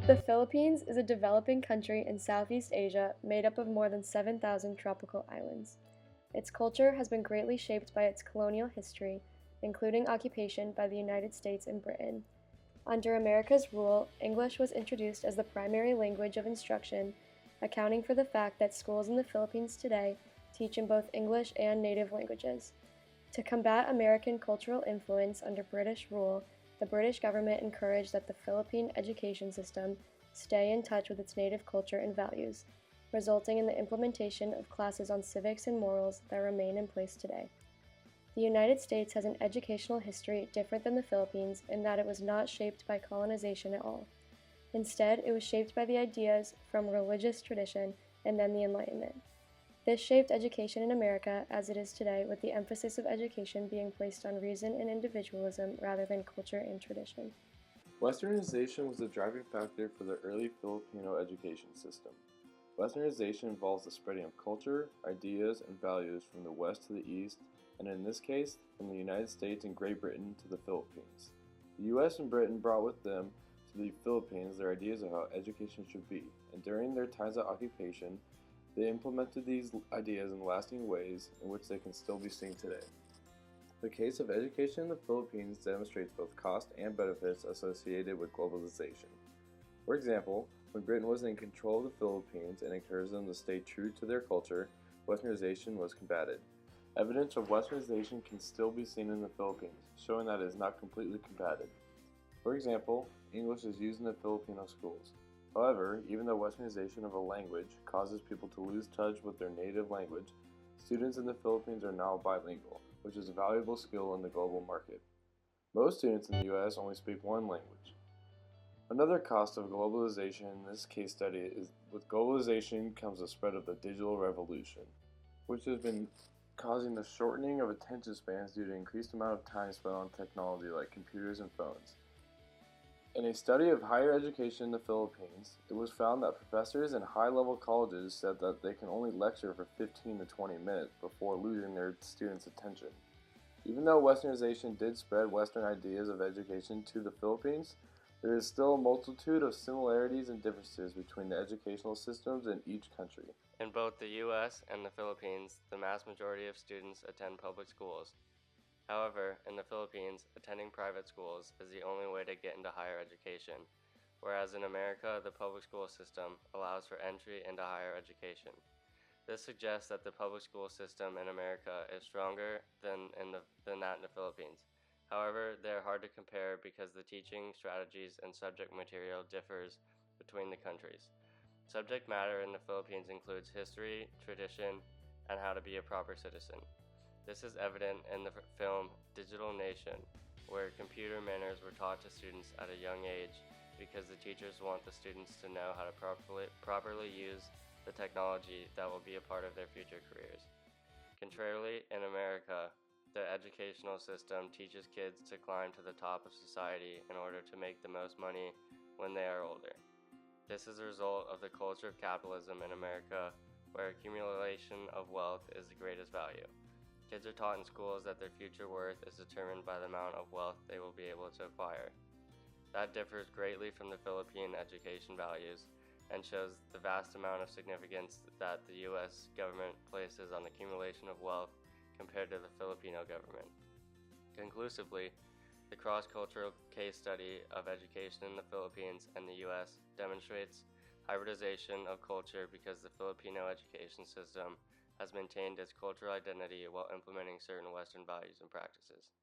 The Philippines is a developing country in Southeast Asia made up of more than 7,000 tropical islands. Its culture has been greatly shaped by its colonial history, including occupation by the United States and Britain. Under America's rule, English was introduced as the primary language of instruction, accounting for the fact that schools in the Philippines today teach in both English and native languages. To combat American cultural influence under British rule, the British government encouraged that the Philippine education system stay in touch with its native culture and values, resulting in the implementation of classes on civics and morals that remain in place today. The United States has an educational history different than the Philippines in that it was not shaped by colonization at all. Instead, it was shaped by the ideas from religious tradition and then the Enlightenment. This shaped education in America as it is today, with the emphasis of education being placed on reason and individualism rather than culture and tradition. Westernization was the driving factor for the early Filipino education system. Westernization involves the spreading of culture, ideas, and values from the West to the East, and in this case, from the United States and Great Britain to the Philippines. The U.S. and Britain brought with them to the Philippines their ideas of how education should be, and during their times of occupation, they implemented these ideas in lasting ways in which they can still be seen today. The case of education in the Philippines demonstrates both cost and benefits associated with globalization. For example, when Britain was in control of the Philippines and encouraged them to stay true to their culture, Westernization was combated. Evidence of Westernization can still be seen in the Philippines, showing that it is not completely combated. For example, English is used in the Filipino schools. However, even though Westernization of a language causes people to lose touch with their native language, students in the Philippines are now bilingual, which is a valuable skill in the global market. Most students in the U.S. only speak one language. Another cost of globalization in this case study is with globalization comes the spread of the digital revolution, which has been causing the shortening of attention spans due to increased amount of time spent on technology like computers and phones. In a study of higher education in the Philippines, it was found that professors in high-level colleges said that they can only lecture for 15 to 20 minutes before losing their students' attention. Even though Westernization did spread Western ideas of education to the Philippines, there is still a multitude of similarities and differences between the educational systems in each country. In both the U.S. and the Philippines, the mass majority of students attend public schools. However, in the Philippines, attending private schools is the only way to get into higher education, whereas in America, the public school system allows for entry into higher education. This suggests that the public school system in America is stronger than that in the Philippines. However, they are hard to compare because the teaching strategies and subject material differs between the countries. Subject matter in the Philippines includes history, tradition, and how to be a proper citizen. This is evident in the film Digital Nation, where computer manners were taught to students at a young age because the teachers want the students to know how to properly use the technology that will be a part of their future careers. Contrarily, in America, the educational system teaches kids to climb to the top of society in order to make the most money when they are older. This is a result of the culture of capitalism in America, where accumulation of wealth is the greatest value. Kids are taught in schools that their future worth is determined by the amount of wealth they will be able to acquire. That differs greatly from the Philippine education values and shows the vast amount of significance that the U.S. government places on accumulation of wealth compared to the Filipino government. Conclusively, the cross-cultural case study of education in the Philippines and the U.S. demonstrates hybridization of culture because the Filipino education system has maintained its cultural identity while implementing certain Western values and practices.